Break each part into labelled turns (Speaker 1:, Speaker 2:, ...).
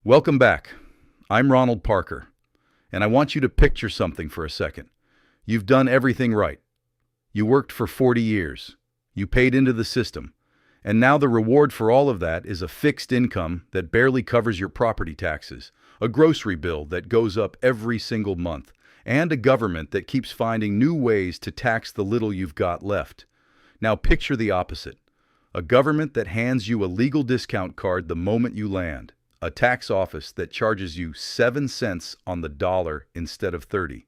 Speaker 1: Welcome back. I'm Ronald Parker, and I want you to picture something for a second. You've done everything right. You worked for 40 years. You paid into the system. And now the reward for all of that is a fixed income that barely covers your property taxes, a grocery bill that goes up every single month, and a government that keeps finding new ways to tax the little you've got left. Now picture the opposite. A government that hands you a legal discount card the moment you land. A tax office that charges you 7 cents on the dollar instead of 30.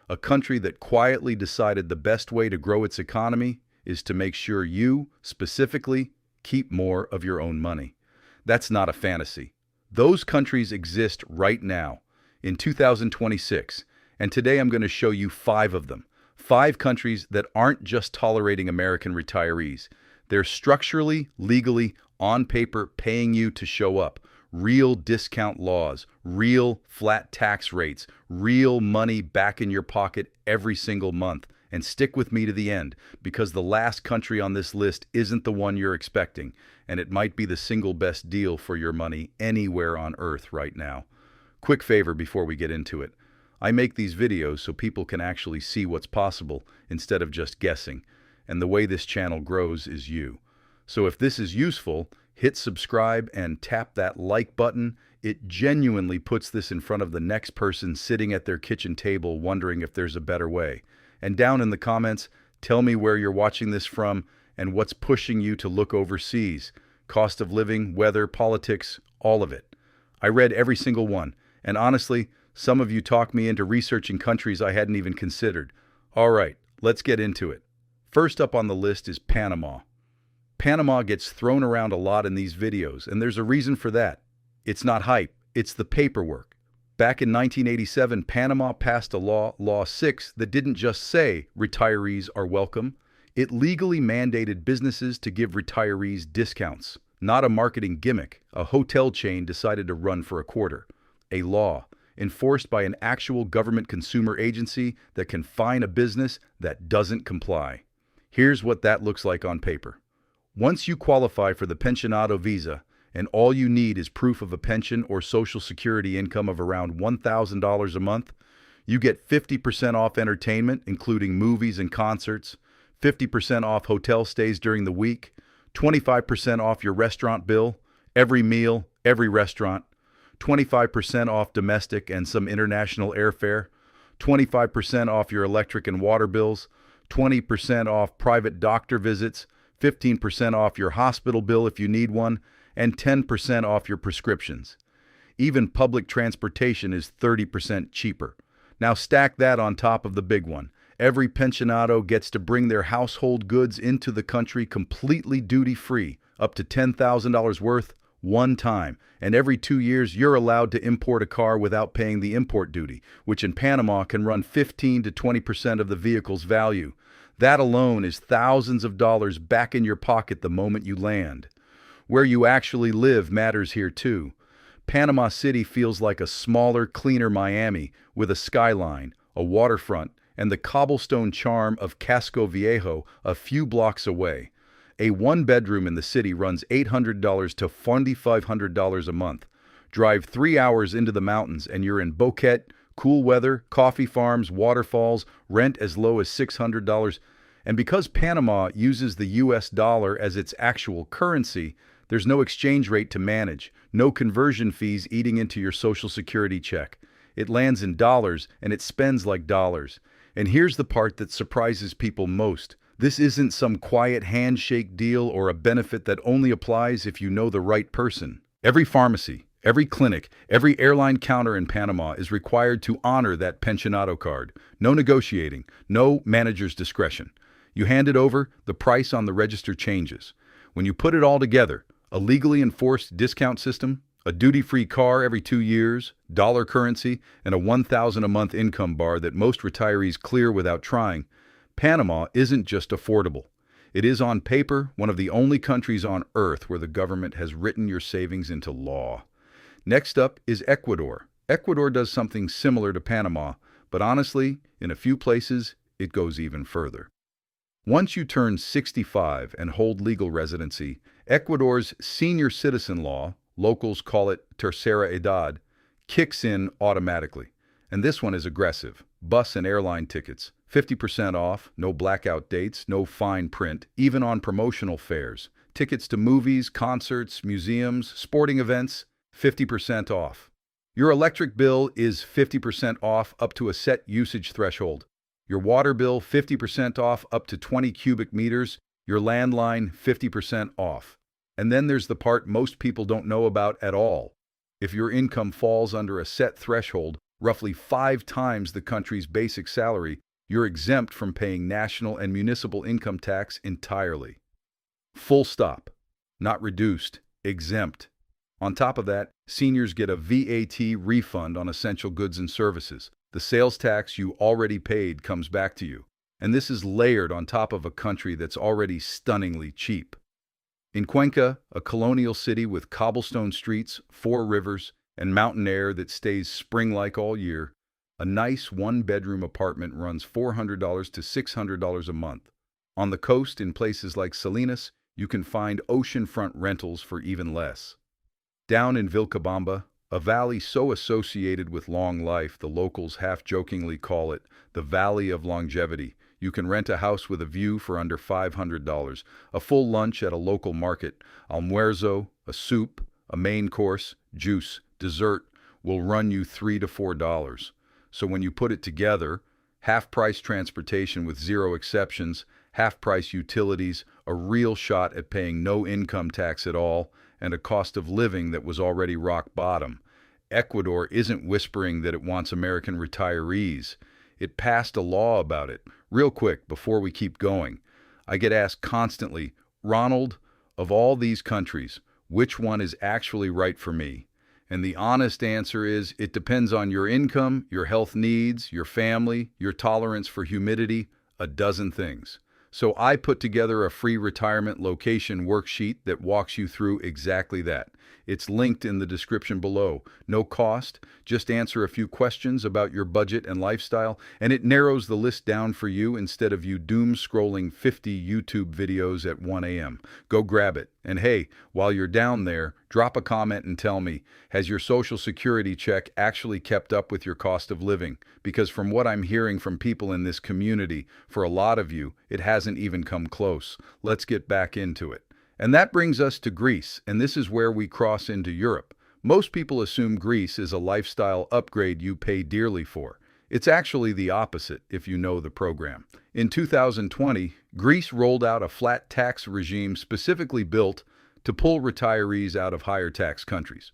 Speaker 1: A country that quietly decided the best way to grow its economy is to make sure you, specifically, keep more of your own money. That's not a fantasy. Those countries exist right now, in 2026, and today I'm going to show you 5 of them. 5 countries that aren't just tolerating American retirees. They're structurally, legally, on paper, paying you to show up. Real discount laws, real flat tax rates, real money back in your pocket every single month. And stick with me to the end, because the last country on this list isn't the one you're expecting, and it might be the single best deal for your money anywhere on Earth right now. Quick favor before we get into it. I make these videos so people can actually see what's possible instead of just guessing, and the way this channel grows is you. So if this is useful, hit subscribe and tap that like button. It genuinely puts this in front of the next person sitting at their kitchen table wondering if there's a better way. And down in the comments, tell me where you're watching this from and what's pushing you to look overseas. Cost of living, weather, politics, all of it. I read every single one, and honestly, some of you talked me into researching countries I hadn't even considered. All right, let's get into it. First up on the list is Panama. Panama gets thrown around a lot in these videos, and there's a reason for that. It's not hype, it's the paperwork. Back in 1987, Panama passed a law, Law 6, that didn't just say retirees are welcome. It legally mandated businesses to give retirees discounts. Not a marketing gimmick. A hotel chain decided to run for a quarter. A law enforced by an actual government consumer agency that can fine a business that doesn't comply. Here's what that looks like on paper. Once you qualify for the pensionado visa, and all you need is proof of a pension or Social Security income of around $1,000 a month, you get 50% off entertainment, including movies and concerts, 50% off hotel stays during the week, 25% off your restaurant bill, every meal, every restaurant, 25% off domestic and some international airfare, 25% off your electric and water bills, 20% off private doctor visits, 15% off your hospital bill if you need one, and 10% off your prescriptions. Even public transportation is 30% cheaper. Now stack that on top of the big one. Every pensionado gets to bring their household goods into the country completely duty-free, up to $10,000 worth, one time. And every 2 years, you're allowed to import a car without paying the import duty, which in Panama can run 15 to 20% of the vehicle's value. That alone is thousands of dollars back in your pocket the moment you land. Where you actually live matters here too. Panama City feels like a smaller, cleaner Miami with a skyline, a waterfront, and the cobblestone charm of Casco Viejo a few blocks away. A one-bedroom in the city runs $800 to $4,500 a month. Drive 3 hours into the mountains and you're in Boquete, cool weather, coffee farms, waterfalls, rent as low as $600. And because Panama uses the US dollar as its actual currency, there's no exchange rate to manage, no conversion fees eating into your Social Security check. It lands in dollars and it spends like dollars. And here's the part that surprises people most. This isn't some quiet handshake deal or a benefit that only applies if you know the right person. Every pharmacy, every clinic, every airline counter in Panama is required to honor that pensionado card. No negotiating, no manager's discretion. You hand it over, the price on the register changes. When you put it all together, a legally enforced discount system, a duty-free car every 2 years, dollar currency, and a $1,000 a month income bar that most retirees clear without trying, Panama isn't just affordable. It is on paper one of the only countries on Earth where the government has written your savings into law. Next up is Ecuador. Ecuador does something similar to Panama, but honestly, in a few places, it goes even further. Once you turn 65 and hold legal residency, Ecuador's senior citizen law, locals call it tercera edad, kicks in automatically. And this one is aggressive. Bus and airline tickets, 50% off, no blackout dates, no fine print, even on promotional fares. Tickets to movies, concerts, museums, sporting events, 50% off. Your electric bill is 50% off up to a set usage threshold. Your water bill, 50% off up to 20 cubic meters. Your landline, 50% off. And then there's the part most people don't know about at all. If your income falls under a set threshold, roughly 5 times the country's basic salary, you're exempt from paying national and municipal income tax entirely. Full stop. Not reduced, exempt. On top of that, seniors get a VAT refund on essential goods and services. The sales tax you already paid comes back to you. And this is layered on top of a country that's already stunningly cheap. In Cuenca, a colonial city with cobblestone streets, 4 rivers, and mountain air that stays spring-like all year, a nice one-bedroom apartment runs $400 to $600 a month. On the coast, in places like Salinas, you can find oceanfront rentals for even less. Down in Vilcabamba, a valley so associated with long life, the locals half-jokingly call it the Valley of Longevity. You can rent a house with a view for under $500, a full lunch at a local market, almuerzo, a soup, a main course, juice, dessert will run you $3 to $4. So when you put it together, half-price transportation with 0 exceptions, half-price utilities, a real shot at paying no income tax at all, and a cost of living that was already rock bottom. Ecuador isn't whispering that it wants American retirees. It passed a law about it. Real quick, before we keep going, I get asked constantly, Ronald, of all these countries, which one is actually right for me? And the honest answer is, it depends on your income, your health needs, your family, your tolerance for humidity, a dozen things. So I put together a free retirement location worksheet that walks you through exactly that. It's linked in the description below. No cost, just answer a few questions about your budget and lifestyle, and it narrows the list down for you instead of you doom-scrolling 50 YouTube videos at 1 a.m. Go grab it. And hey, while you're down there, drop a comment and tell me, has your Social Security check actually kept up with your cost of living? Because from what I'm hearing from people in this community, for a lot of you, it hasn't even come close. Let's get back into it. And that brings us to Greece, and this is where we cross into Europe. Most people assume Greece is a lifestyle upgrade you pay dearly for. It's actually the opposite if you know the program. In 2020, Greece rolled out a flat tax regime specifically built to pull retirees out of higher tax countries.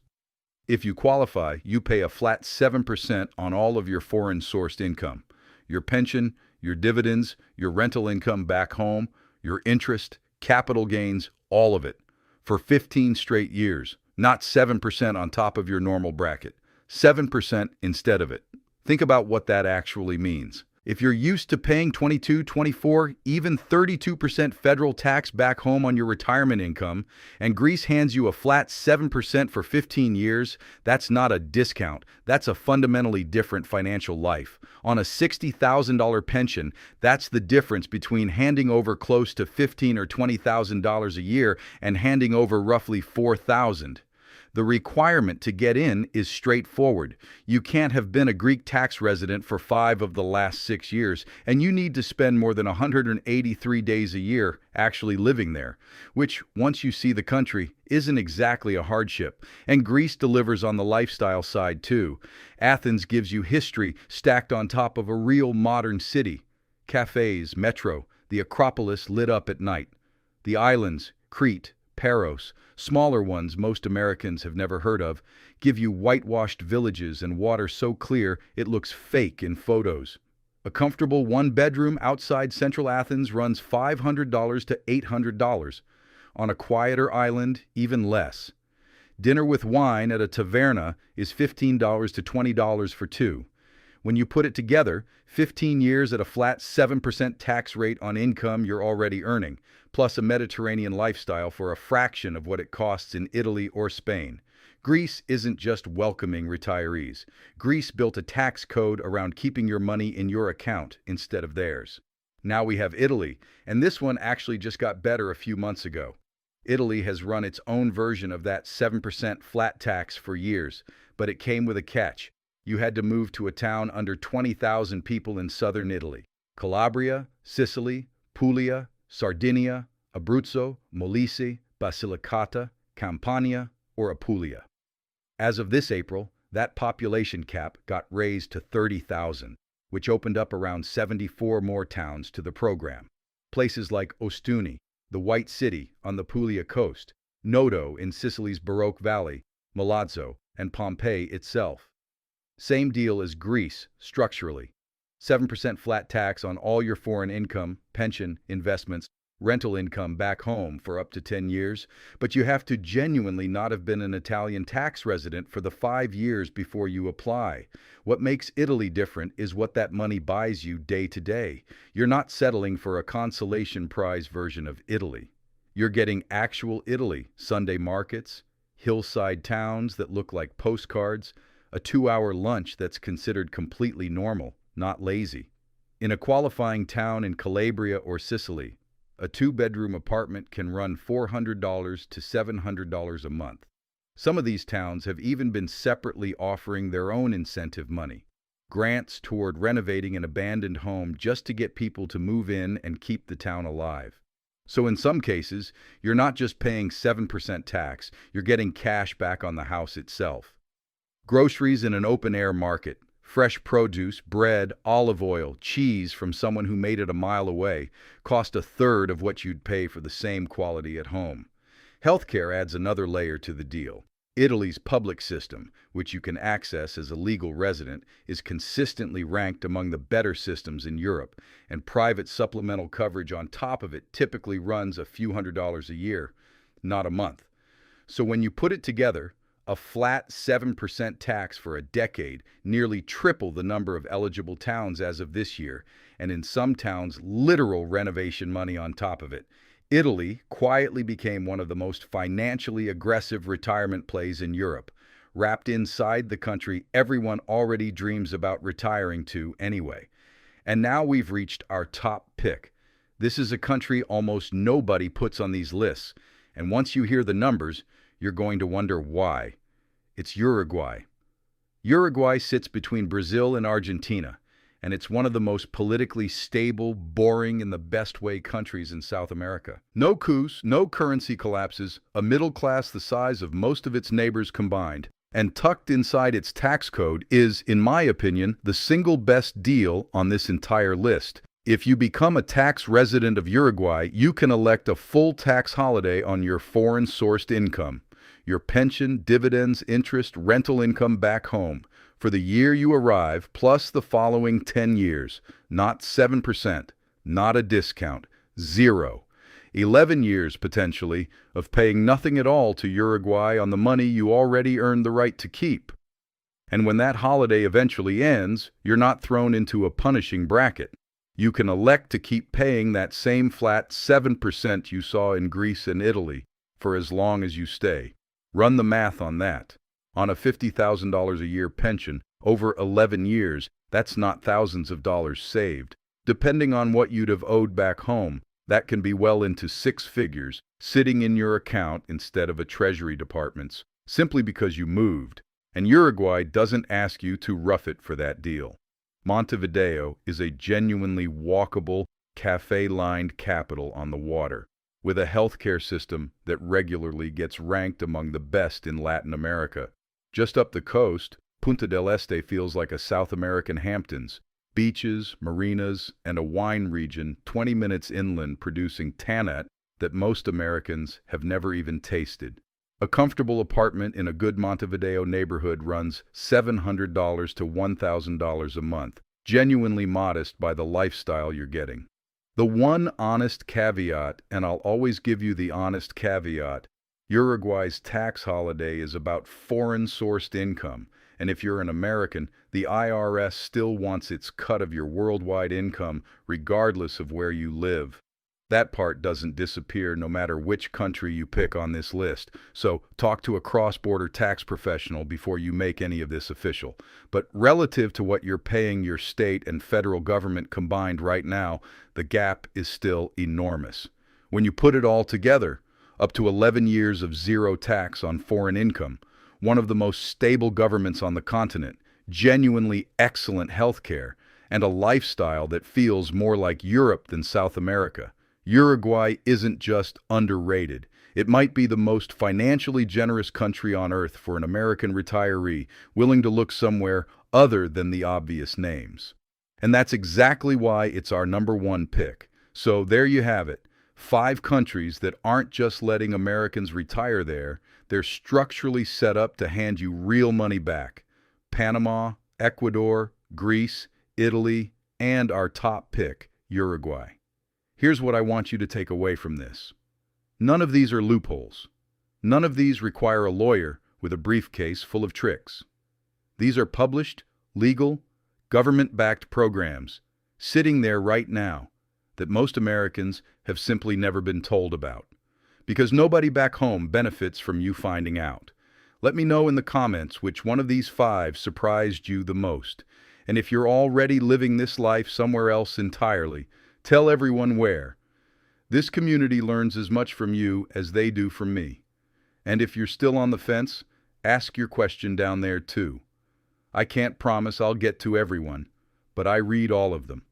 Speaker 1: If you qualify, you pay a flat 7% on all of your foreign-sourced income. Your pension, your dividends, your rental income back home, your interest, capital gains, all of it, for 15 straight years, not 7% on top of your normal bracket, 7% instead of it. Think about what that actually means. If you're used to paying 22, 24, even 32% federal tax back home on your retirement income, and Greece hands you a flat 7% for 15 years, that's not a discount. That's a fundamentally different financial life. On a $60,000 pension, that's the difference between handing over close to $15,000 or $20,000 a year and handing over roughly $4,000. The requirement to get in is straightforward. You can't have been a Greek tax resident for 5 of the last 6 years, and you need to spend more than 183 days a year actually living there, which, once you see the country, isn't exactly a hardship. And Greece delivers on the lifestyle side, too. Athens gives you history stacked on top of a real modern city. Cafes, metro, the Acropolis lit up at night. The islands, Crete, Paros, smaller ones most Americans have never heard of, give you whitewashed villages and water so clear it looks fake in photos. A comfortable one-bedroom outside central Athens runs $500 to $800. On a quieter island, even less. Dinner with wine at a taverna is $15 to $20 for 2. When you put it together, 15 years at a flat 7% tax rate on income you're already earning, plus a Mediterranean lifestyle for a fraction of what it costs in Italy or Spain. Greece isn't just welcoming retirees. Greece built a tax code around keeping your money in your account instead of theirs. Now we have Italy, and this one actually just got better a few months ago. Italy has run its own version of that 7% flat tax for years, but it came with a catch. You had to move to a town under 20,000 people in southern Italy. Calabria, Sicily, Puglia, Sardinia, Abruzzo, Molise, Basilicata, Campania, or Apulia. As of this April, that population cap got raised to 30,000, which opened up around 74 more towns to the program. Places like Ostuni, the White City on the Puglia coast, Noto in Sicily's Baroque Valley, Milazzo, and Pompeii itself. Same deal as Greece, structurally. 7% flat tax on all your foreign income, pension, investments, rental income back home for up to 10 years, but you have to genuinely not have been an Italian tax resident for the 5 years before you apply. What makes Italy different is what that money buys you day to day. You're not settling for a consolation prize version of Italy. You're getting actual Italy, Sunday markets, hillside towns that look like postcards, a 2-hour lunch that's considered completely normal, not lazy. In a qualifying town in Calabria or Sicily, a 2-bedroom apartment can run $400 to $700 a month. Some of these towns have even been separately offering their own incentive money, grants toward renovating an abandoned home just to get people to move in and keep the town alive. So in some cases, you're not just paying 7% tax, you're getting cash back on the house itself. Groceries in an open-air market, fresh produce, bread, olive oil, cheese from someone who made it a mile away cost a third of what you'd pay for the same quality at home. Healthcare adds another layer to the deal. Italy's public system, which you can access as a legal resident, is consistently ranked among the better systems in Europe, and private supplemental coverage on top of it typically runs a few $100s a year, not a month. So when you put it together, a flat 7% tax for a decade, nearly triple the number of eligible towns as of this year, and in some towns, literal renovation money on top of it. Italy quietly became one of the most financially aggressive retirement plays in Europe, wrapped inside the country everyone already dreams about retiring to anyway. And now we've reached our top pick. This is a country almost nobody puts on these lists, and once you hear the numbers, you're going to wonder why. It's Uruguay. Uruguay sits between Brazil and Argentina, and it's one of the most politically stable, boring, in the best way countries in South America. No coups, no currency collapses, a middle class the size of most of its neighbors combined, and tucked inside its tax code is, in my opinion, the single best deal on this entire list. If you become a tax resident of Uruguay, you can elect a full tax holiday on your foreign-sourced income, your pension, dividends, interest, rental income back home, for the year you arrive, plus the following 10 years. Not 7%, not a discount, 0. 11 years, potentially, of paying nothing at all to Uruguay on the money you already earned the right to keep. And when that holiday eventually ends, you're not thrown into a punishing bracket. You can elect to keep paying that same flat 7% you saw in Greece and Italy for as long as you stay. Run the math on that. On a $50,000 a year pension, over 11 years, that's not thousands of dollars saved. Depending on what you'd have owed back home, that can be well into 6 figures, sitting in your account instead of a Treasury Department's, simply because you moved. And Uruguay doesn't ask you to rough it for that deal. Montevideo is a genuinely walkable, cafe-lined capital on the water, with a healthcare system that regularly gets ranked among the best in Latin America. Just up the coast, Punta del Este feels like a South American Hamptons. Beaches, marinas, and a wine region 20 minutes inland producing tanat that most Americans have never even tasted. A comfortable apartment in a good Montevideo neighborhood runs $700 to $1,000 a month, genuinely modest by the lifestyle you're getting. The one honest caveat, and I'll always give you the honest caveat, Uruguay's tax holiday is about foreign-sourced income, and if you're an American, the IRS still wants its cut of your worldwide income regardless of where you live. That part doesn't disappear no matter which country you pick on this list, so talk to a cross-border tax professional before you make any of this official. But relative to what you're paying your state and federal government combined right now, the gap is still enormous. When you put it all together, up to 11 years of zero tax on foreign income, one of the most stable governments on the continent, genuinely excellent healthcare, and a lifestyle that feels more like Europe than South America. Uruguay isn't just underrated. It might be the most financially generous country on earth for an American retiree willing to look somewhere other than the obvious names. And that's exactly why it's our #1 pick. So there you have it. 5 countries that aren't just letting Americans retire there, they're structurally set up to hand you real money back. Panama, Ecuador, Greece, Italy, and our top pick, Uruguay. Here's what I want you to take away from this. None of these are loopholes. None of these require a lawyer with a briefcase full of tricks. These are published, legal, government-backed programs sitting there right now that most Americans have simply never been told about. Because nobody back home benefits from you finding out. Let me know in the comments which one of these 5 surprised you the most. And if you're already living this life somewhere else entirely, tell everyone where. This community learns as much from you as they do from me. And if you're still on the fence, ask your question down there too. I can't promise I'll get to everyone, but I read all of them.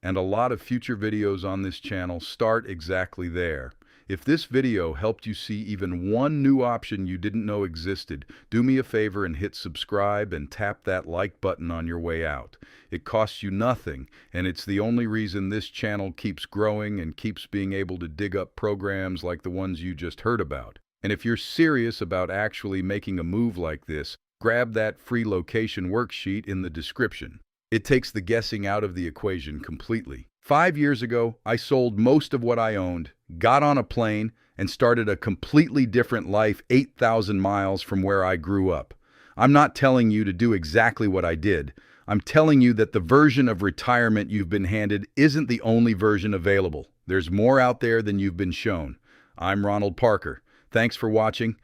Speaker 1: And a lot of future videos on this channel start exactly there. If this video helped you see even one new option you didn't know existed, do me a favor and hit subscribe and tap that like button on your way out. It costs you nothing, and it's the only reason this channel keeps growing and keeps being able to dig up programs like the ones you just heard about. And if you're serious about actually making a move like this, grab that free location worksheet in the description. It takes the guessing out of the equation completely. 5 years ago, I sold most of what I owned, got on a plane, and started a completely different life 8,000 miles from where I grew up. I'm not telling you to do exactly what I did. I'm telling you that the version of retirement you've been handed isn't the only version available. There's more out there than you've been shown. I'm Ronald Parker. Thanks for watching.